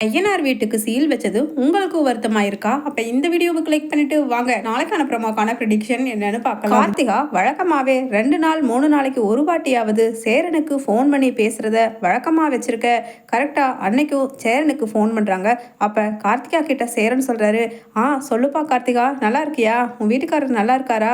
ஐயனார் வீட்டுக்கு சீல் வச்சது உங்களுக்கு வருத்தமாயிருக்கா? அப்ப இந்த வீடியோவை கிளிக் பண்ணிட்டு வாங்க நாளைக்கான ப்ரோமோக்கான ப்ரெடிக்ஷன் என்னன்னு பார்க்கலாம். கார்த்திகா வழக்கமாவே 2 நாள் 3 நாளைக்கு ஒரு வாட்டியாவது சேரனுக்கு ஃபோன் பண்ணி பேசுறத வழக்கமா வச்சிருக்க. கரெக்டா அன்னைக்கும் சேரனுக்கு ஃபோன் பண்றாங்க. அப்ப கார்த்திகா கிட்ட சேரன் சொல்றாரு, சொல்லுப்பா கார்த்திகா, நல்லா இருக்கியா? உன் வீட்டுக்காரர் நல்லா இருக்காரா?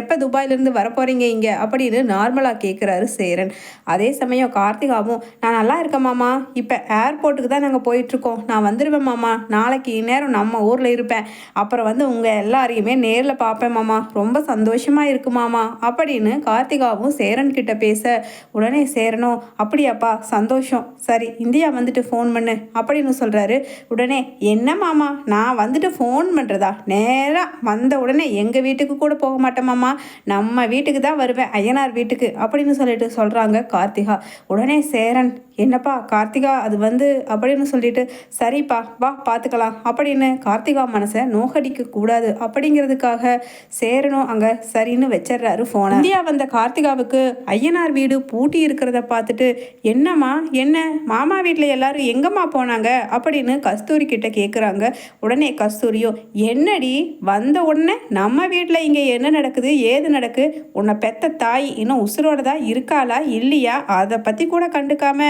எப்ப துபாயில இருந்து வரப்போறீங்க இங்க அப்படின்னு நார்மலா கேட்கிறாரு சேரன். அதே சமயம் கார்த்திகாவும், நான் நல்லா இருக்கேன் மாமா, இப்ப ஏர்போர்ட்டுக்கு தான் நாங்க போயிட்டு இருக்கோம், நான் வந்துடுவேன் மாமா, நாளைக்கு நேரம் நம்ம ஊரில் இருப்பேன், அப்புறம் வந்து உங்கள் எல்லாரையுமே நேரில் பார்ப்பேன் மாமா, ரொம்ப சந்தோஷமாக இருக்கு மாமா அப்படின்னு கார்த்திகாவும் சேரன் கிட்ட பேச, உடனே சேரனும், அப்படியாப்பா சந்தோஷம், சரி இந்தியா வந்துட்டு ஃபோன் பண்ணு அப்படின்னு சொல்கிறாரு. உடனே என்ன மாமா, நான் வந்துட்டு ஃபோன் பண்ணுறதா, நேராக வந்த உடனே எங்கள் வீட்டுக்கு கூட போக மாட்டேன் மாமா, நம்ம வீட்டுக்கு தான் வருவேன், ஐயனார் வீட்டுக்கு அப்படின்னு சொல்லிட்டு சொல்கிறாங்க கார்த்திகா. உடனே சேரன், என்னப்பா கார்த்திகா அது வந்து அப்படின்னு சொல்லிட்டு, சரிப்பா வா பார்த்துக்கலாம் அப்படின்னு கார்த்திகா மனசை நோகடிக்க கூடாது அப்படிங்கிறதுக்காக சேரனும் அங்கே சரின்னு வச்சிடுறாரு ஃபோனை. இந்தியா வந்த கார்த்திகாவுக்கு ஐயனார் வீடு பூட்டி இருக்கிறத பார்த்துட்டு, என்னம்மா என்ன மாமா வீட்டில் எல்லாரும் எங்கம்மா போனாங்க அப்படின்னு கஸ்தூரி கிட்ட கேட்குறாங்க. உடனே கஸ்தூரியோ, என்னடி வந்த உடனே நம்ம வீட்டில் இங்கே என்ன நடக்குது ஏது நடக்கு, உன்னை பெத்த தாய் இன்னும் உசுரோட தான் இருக்காளா இல்லையா அதை பற்றி கூட கண்டுக்காம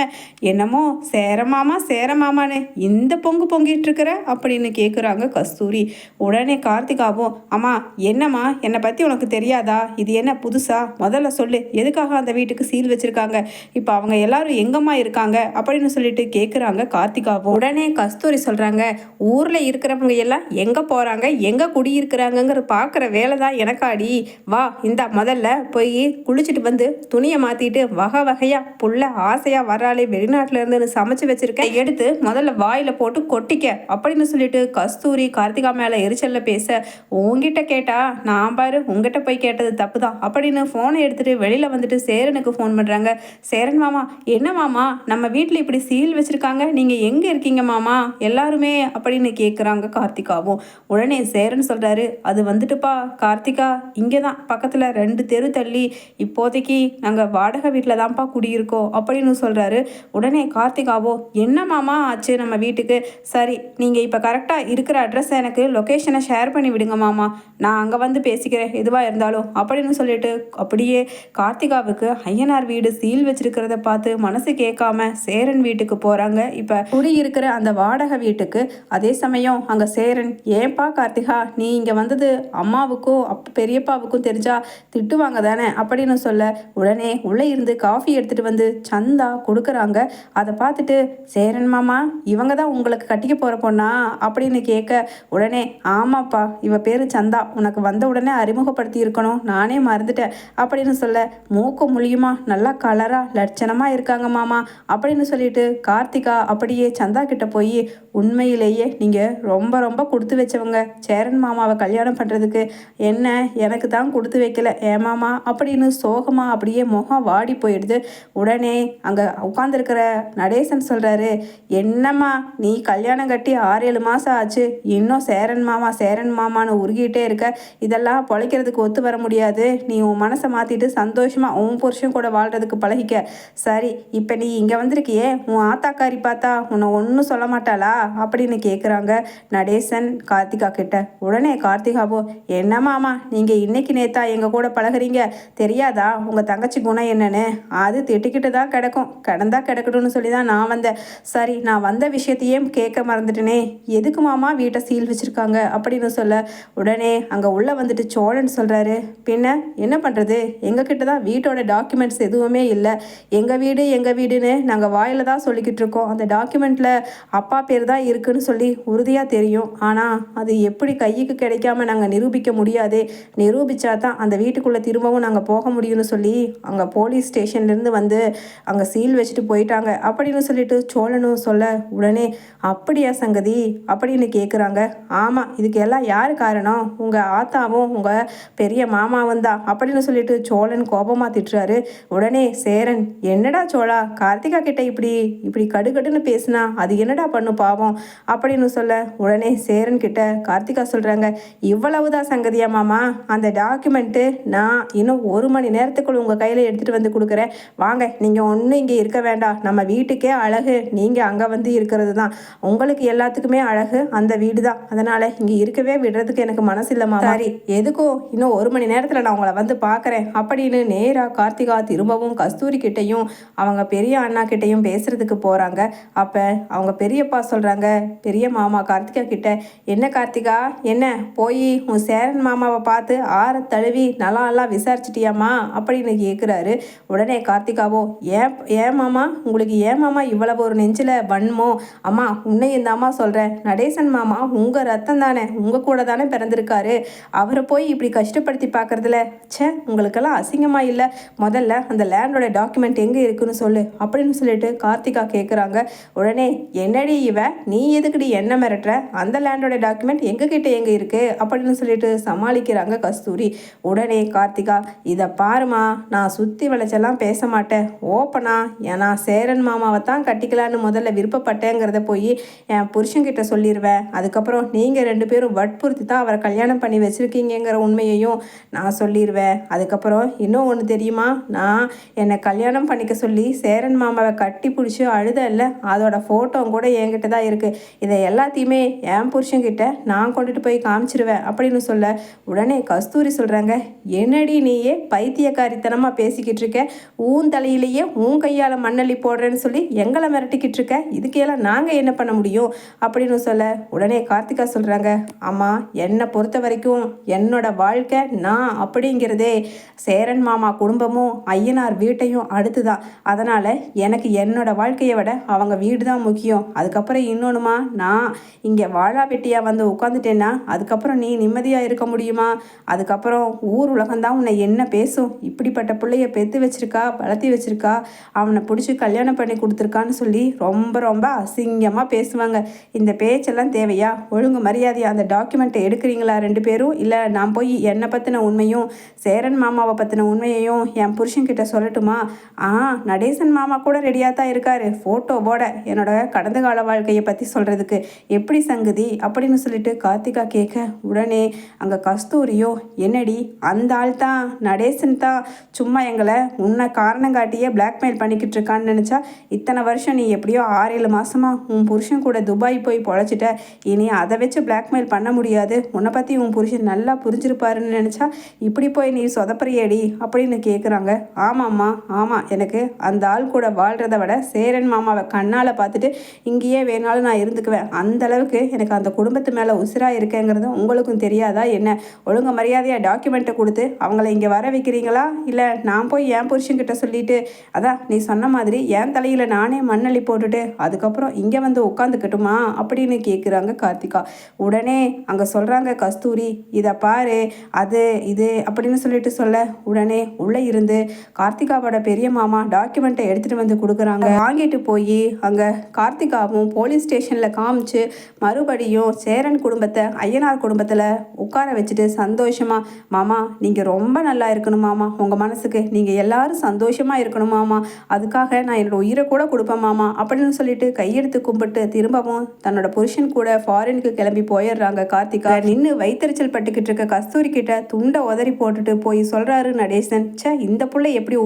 என்னமோ சேரமாமான்னு இந்த பொங்கு பொங்கிட்டு இருக்கிற அப்படின்னு கேட்குறாங்க கஸ்தூரி. உடனே கார்த்திகாவும், அம்மா என்னம்மா என்னை பற்றி உனக்கு தெரியாதா, இது என்ன புதுசா, முதல்ல சொல்லு, எதுக்காக அந்த வீட்டுக்கு சீல் வச்சிருக்காங்க, இப்போ அவங்க எல்லாரும் எங்கம்மா இருக்காங்க அப்படின்னு சொல்லிட்டு கேட்குறாங்க கார்த்திகாவும். உடனே கஸ்தூரி சொல்கிறாங்க, ஊரில் இருக்கிறவங்க எல்லாம் எங்கே போகிறாங்க எங்கே குடியிருக்கிறாங்கங்கிற பார்க்குற வேலை தான் எனக்காடி, வா இந்த முதல்ல போய் குளிச்சுட்டு வந்து துணியை மாற்றிட்டு வகை வகையாக புள்ள ஆசையாக வராளே வெளிநாட்டில் இருந்து சமைச்சு வச்சிருக்கேன், எடுத்து முதல்ல வாயில் போட்டு கொட்டிக்க அப்படின்னு சொல்லிட்டு கஸ்தூரி கார்த்திகா மேலே எரிச்சல்ல பேச, உங்ககிட்ட கேட்டா நான் பாரு உங்ககிட்ட போய் கேட்டது தப்பு தான் அப்படின்னு ஃபோனை எடுத்துட்டு வெளியில் வந்துட்டு சேரனுக்கு ஃபோன் பண்ணுறாங்க. சேரன் மாமா, என்ன மாமா நம்ம வீட்டில் இப்படி சீல் வச்சுருக்காங்க, நீங்கள் எங்கே இருக்கீங்க மாமா எல்லாருமே அப்படின்னு கேட்குறாங்க கார்த்திகாவும். உடனே சேரன் சொல்கிறாரு, அது வந்துட்டுப்பா கார்த்திகா, இங்கே தான் பக்கத்தில் 2 தெரு தள்ளி இப்போதைக்கு நாங்கள் வாடகை வீட்டில் தான்ப்பா குடியிருக்கோம் அப்படின்னு சொல்கிறாரு. உடனே கார்த்திகாவோ, என்ன மாமா ஆச்சு நம்ம வீட்டுக்கு, சரி நீங்கள் இப்போ கரெக்டாக இருக்கிற அட்ரஸை எனக்கு லொக்கேஷனை ஷேர் பண்ணி விடுங்க மாமா, நான் அங்கே வந்து பேசிக்கிறேன் எதுவாக இருந்தாலும் அப்படின்னு சொல்லிட்டு அப்படியே கார்த்திகாவுக்கு ஐயனார் வீடு சீல் வச்சிருக்கிறத பார்த்து மனசு கேட்காம சேரன் வீட்டுக்கு போகிறாங்க. இப்போ குடி இருக்கிற அந்த வாடகை வீட்டுக்கு. அதே சமயம் அங்கே சேரன், ஏன்பா கார்த்திகா நீ இங்கே வந்தது அம்மாவுக்கும் பெரியப்பாவுக்கும் தெரிஞ்சா திட்டுவாங்க தானே அப்படின்னு சொல்ல, உடனே உள்ளே இருந்து காஃபி எடுத்துகிட்டு வந்து சந்தா கொடுக்குறாங்க. அதை பார்த்துட்டு, சேரன் மாமா இவங்க தான் உங்களுக்கு கட்டிக்க போகிற பொண்ணா அப்படின்னு கேட்க, உடனே ஆமாப்பா இவ பேர் சந்தா, உனக்கு வந்த உடனே அறிமுகப்படுத்தி இருக்கணும், நானே மறந்துட்டேன் அப்படின்னு சொல்ல, மூக்கு மூலியமா நல்லா கலராக லட்சணமாக இருக்காங்க மாமா அப்படின்னு சொல்லிட்டு கார்த்திகா அப்படியே சந்தா கிட்ட போய், உண்மையிலேயே நீங்கள் ரொம்ப ரொம்ப கொடுத்து வச்சவங்க, சேரன் மாமாவை கல்யாணம் பண்ணுறதுக்கு என்ன எனக்கு தான் கொடுத்து வைக்கல ஏமாமா அப்படின்னு சோகமாக அப்படியே முகம் வாடி போயிடுது. உடனே அங்கே உட்காந்துருக்கிற நடேசன் சொல்கிறாரு, என்னம்மா நீ கல்யாணம் கட்டி 6-7 மாதம் ஆச்சு, இன்னும் சேரன் மாமான்னு உருகிட்டே இருக்க, இதெல்லாம் பொழைக்கிறதுக்கு ஒத்து வர முடியாது, நீ உன் மனசை மாற்றிட்டு சந்தோஷமாக உன் புருஷன் கூட வாழ்கிறதுக்கு பழகிக்க. சரி இப்போ நீ இங்கே வந்திருக்கியே, உன் ஆத்தாக்காரி பார்த்தா உன்னை ஒன்றும் சொல்ல மாட்டாளா அப்படின்னு கேட்குறாங்க நடேசன் கார்த்திகா கிட்ட. உடனே கார்த்திகாவோ, என்ன மாமா நீங்கள் இன்னைக்கு நேத்தா எங்கள் கூட பழகிறீங்க, தெரியாதா உங்கள் தங்கச்சி குணம் என்னன்னு, அது திட்டுக்கிட்டு தான் கிடக்கும், கிடந்தா கிடக்கட்டும்னு சொல்லி தான் நான் வந்தேன். சரி நான் வந்த விஷயத்தையே கேட்க மறந்துட்டேனே, எதுக்கு மாமா வீட்டை சீல் வச்சுருக்காங்க அப்படின்னு சொல்ல, உடனே அங்கே உள்ளே வந்துட்டு சோழன் சொல்கிறாரு, பின்ன என்ன பண்ணுறது, எங்ககிட்ட தான் வீட்டோட டாக்குமெண்ட்ஸ் எதுவுமே இல்லை, எங்கள் வீடுன்னு நாங்கள் வாயில் தான் சொல்லிக்கிட்டு இருக்கோம், அந்த டாக்குமெண்ட்டில் அப்பா பேர் தான் இருக்குன்னு சொல்லி உறுதியாக தெரியும், ஆனால் அது எப்படி கைக்கு கிடைக்காம நாங்கள் நிரூபிக்க முடியாது, நிரூபித்தா தான் அந்த வீட்டுக்குள்ளே திரும்பவும் நாங்கள் போக முடியும்னு சொல்லி அங்கே போலீஸ் ஸ்டேஷன்லேருந்து வந்து அங்கே சீல் வச்சுட்டு போயிட்டாங்க அப்படின்னு சொல்லிட்டு சோழனும் சொல்ல, உடனே அப்படியா சங்கதி அப்படின்னு கேட்குறாங்க. ஆமாம் இதுக்கு எல்லாம் யார் காரணம், உங்கள் ஆத்தாவும் உங்கள் பெரிய மாமாவும் தான் அப்படின்னு சொல்லிட்டு சோழன் கோபமாக திட்டுறாரு. உடனே சேரன், என்னடா சோழா கார்த்திகா கிட்ட இப்படி கடுகடுன்னு பேசுனா அது என்னடா பண்ணு பாவம் அப்படின்னு சொல்ல, உடனே சேரன் கிட்ட கார்த்திகா சொல்கிறாங்க, இவ்வளவுதான் சங்கதியா மாமா, அந்த டாக்குமெண்ட்டு நான் இன்னும் 1 மணி நேரத்துக்குள்ள உங்கள் கையில் எடுத்துகிட்டு வந்து கொடுக்குறேன், வாங்க நீங்கள் ஒன்றும் இங்கே இருக்க வேண்டாம் வேண்டாம், நம்ம வீட்டுக்கே அழகு நீங்கள் அங்கே வந்து இருக்கிறது தான், உங்களுக்கு எல்லாத்துக்குமே அழகு அந்த வீடு தான், அதனால் இங்கே இருக்கவே விடுறதுக்கு எனக்கு மனசு இல்லைம்மா. சரி, எதுக்கோ இன்னும் 1 மணி நேரத்தில் நான் உங்களை வந்து பார்க்குறேன் அப்படின்னு நேராக கார்த்திகா திரும்பவும் கஸ்தூரி கிட்டையும் அவங்க பெரிய அண்ணா கிட்டையும் பேசுறதுக்கு போகிறாங்க. அப்போ அவங்க பெரியப்பா சொல்கிறாங்க பெரிய மாமா கார்த்திகா கிட்ட, என்ன கார்த்திகா, என்ன போய் உன் சேரன் மாமாவை பார்த்து ஆற தழுவி நல்லாலாம் விசாரிச்சிட்டியாம்மா அப்படின்னு கேட்குறாரு. உடனே கார்த்திகாவோ, ஏன் மாமா, உங்களுக்கு ஏன் மாமா இவ்வளவு ஒரு நெஞ்சில் வன்மோ? அம்மா உன்னையும் தாம்மா சொல்கிறேன், நடேசன் மாமா உங்கள் ரத்தம் தானே, உங்கள் கூட தானே பிறந்திருக்காரு, அவரை போய் இப்படி கஷ்டப்படுத்தி பார்க்குறதுல உங்களுக்கெல்லாம் அசிங்கமாக இல்லை? முதல்ல அந்த லேண்டோட டாக்குமெண்ட் எங்கே இருக்குன்னு சொல்லு அப்படின்னு சொல்லிட்டு கார்த்திகா கேட்குறாங்க. உடனே, என்னடி இவ, நீ எதுக்குடி என்ன மிரட்டுற, அந்த லேண்டோட டாக்குமெண்ட் எங்ககிட்ட எங்கே இருக்குது அப்படின்னு சொல்லிட்டு சமாளிக்கிறாங்க கஸ்தூரி. உடனே கார்த்திகா, இதை பாருமா, நான் சுற்றி வளைச்செல்லாம் பேச மாட்டேன், ஓப்பனா நான் சேரன் மாமாவை தான் கட்டிக்கலான்னு முதல்ல விருப்பப்பட்டேங்கிறத போய் என் புருஷன்கிட்ட சொல்லிடுவேன். அதுக்கப்புறம் நீங்கள் 2 பேரும் வற்புறுத்தி தான் அவரை கல்யாணம் பண்ணி வச்சுருக்கீங்கிற உண்மையையும் நான் சொல்லிடுவேன். அதுக்கப்புறம் இன்னும் ஒன்று தெரியுமா, நான் என்னை கல்யாணம் பண்ணிக்க சொல்லி சேரன் மாமாவை கட்டி பிடிச்சி அழுத இல்லை, அதோட ஃபோட்டோ கூட என்கிட்ட தான் இருக்குது, இதை எல்லாத்தையுமே என் புருஷன்கிட்ட நான் கொண்டுட்டு போய் காமிச்சிருவேன் அப்படின்னு சொல்ல, உடனே கஸ்தூரி சொல்கிறாங்க, என்னடி நீயே பைத்தியக்காரித்தனமாக பேசிக்கிட்டு இருக்க, ஊன் தலையிலேயே உன் கையால் மண்ணள்ளி போடுறேன்னு சொல்லி எங்களை மிரட்டிக்கிட்டு இருக்க, இதுக்கெல்லாம் நாங்கள் என்ன பண்ண முடியும் அப்படின்னு சொல்ல, உடனே கார்த்திகா சொல்கிறாங்க, ஆமாம், என்னை பொறுத்த வரைக்கும் என்னோட வாழ்க்கை நான் அப்படிங்கிறதே சேரன் மாமா குடும்பமும் ஐயனார் வீட்டையும் அடுத்து தான், அதனால் எனக்கு என்னோட வாழ்க்கையை விட அவங்க வீடு தான் முக்கியம். அதுக்கப்புறம் இன்னொன்றுமா, நான் இங்கே வாழா வெட்டியாக வந்து உட்காந்துட்டேன்னா அதுக்கப்புறம் நீ நிம்மதியாக இருக்க முடியுமா? அதுக்கப்புறம் ஊர் உலகம்தான் உன்னை என்ன பேசும், இப்படிப்பட்ட பிள்ளைய பெற்று வச்சிருக்கா, வளர்த்தி வச்சிருக்கா, அவனை பிடிச்சி கல்யாணம் பண்ணி கொடுத்துருக்கான்னு சொல்லி ரொம்ப ரொம்ப அசிங்கமாக பேசுவாங்க. இந்த பேச்செல்லாம் தேவையா? ஒழுங்கு மரியாதையாக அந்த டாக்குமெண்ட்டை எடுக்கிறீங்களா 2 பேரும், இல்லை நான் போய் என்னை பற்றின உண்மையும் சேரன் மாமாவை பற்றின உண்மையையும் என் புருஷன்கிட்ட சொல்லட்டுமா? நடேசன் மாமா கூட ரெடியாக தான் இருக்காரு ஃபோட்டோவோட என்னோட கடந்த கால வாழ்க்கையை பற்றி சொல்கிறதுக்கு, எப்படி சங்கதி அப்படின்னு சொல்லிட்டு கார்த்திகா கேட்க, உடனே அங்கே கஸ்தூரியோ, என்னடி அந்த ஆள் தான் நடேசன் தான் சும்மா எங்களை உன்னை காரணம் காட்டியே பிளாக்மெயில் பண்ணிக்கிட்டு இருக்கான்னு நினச்சா, இத்தனை வருஷம் நீ எப்படியோ 6-7 மாதமாக உன் புருஷன் கூட துபாய் போய் பொழைச்சிட்ட, இனி அதை வச்சு பிளாக்மெயில் பண்ண முடியாது, உன்னை பற்றி உன் புருஷன் நல்லா புரிஞ்சிருப்பாருன்னு நினச்சா இப்படி போய் நீ சொதப்பறியடி அப்படின்னு கேட்குறாங்க. ஆமாம்மா, ஆமாம், எனக்கு அந்த ஆள் கூட வாழ்கிறத விட சேரன் மாமாவை கண்ணால் பார்த்துட்டு இங்கேயே வேணாலும் நான் இருந்துக்குவேன், அந்த அளவுக்கு எனக்கு அந்த குடும்பத்து மேலே உசிராக இருக்கேங்கிறது உங்களுக்கும் தெரியாதா என்ன? ஒழுங்கு மரியாதையாக டாக்குமெண்ட்டை கொடுத்து அவங்கள இங்கே வர வைக்கிறீங்களா, இல்லை நான் போய் என் புருஷன்கிட்ட சொல்லிட்டு, அதான் நீ சொன்ன மாதிரி என் தலையில் நானே மண்ணள்ளி போட்டுட்டு அதுக்கப்புறம் இங்கே வந்து உட்காந்துக்கட்டுமா அப்படின்னு கேட்குறாங்க கார்த்திகா. உடனே அங்கே சொல்கிறாங்க கஸ்தூரி, இதை பாரு, அது இது அப்படின்னு சொல்லிட்டு சொல்ல, உடனே உள்ளே இருந்து கார்த்திகாவோட பெரிய மாமா டாக்குமெண்ட்டை எடுத்துகிட்டு வந்து கொடுக்குறாங்க. வாங்கிட்டு போய் அங்கே கார்த்திகாவும் போலீஸ் ஸ்டேஷனில் காமிச்சு மறுபடியும் சேரன் குடும்பத்தை ஐயனார் குடும்பத்தில் உட்கார வச்சுட்டு சந்தோஷமாக, மாமா நீங்கள் ரொம்ப நல்லா இருக்கணும் மாமா, உங்கள் மனசுக்கு நீங்கள் எல்லாரும் சந்தோஷமாக இருக்கணும் மாமா, அதுக்காக நான் என்னோட உயிரை கூட கொடுப்பேன் மாமா அப்படின்னு சொல்லிட்டு கையெடுத்து கும்பிட்டு திரும்பவும் தன்னோட புருஷன் கூட ஃபாரினுக்கு கிளம்பி போயிடுறாங்க. கார்த்திகா நின்று வைத்தறிச்சல் பட்டுக்கிட்டு இருக்க கஸ்தூரி கிட்ட துண்டை உதறி போட்டுட்டு போய் சொல்கிறாரு நடேசன், இந்த புள்ளை எப்படி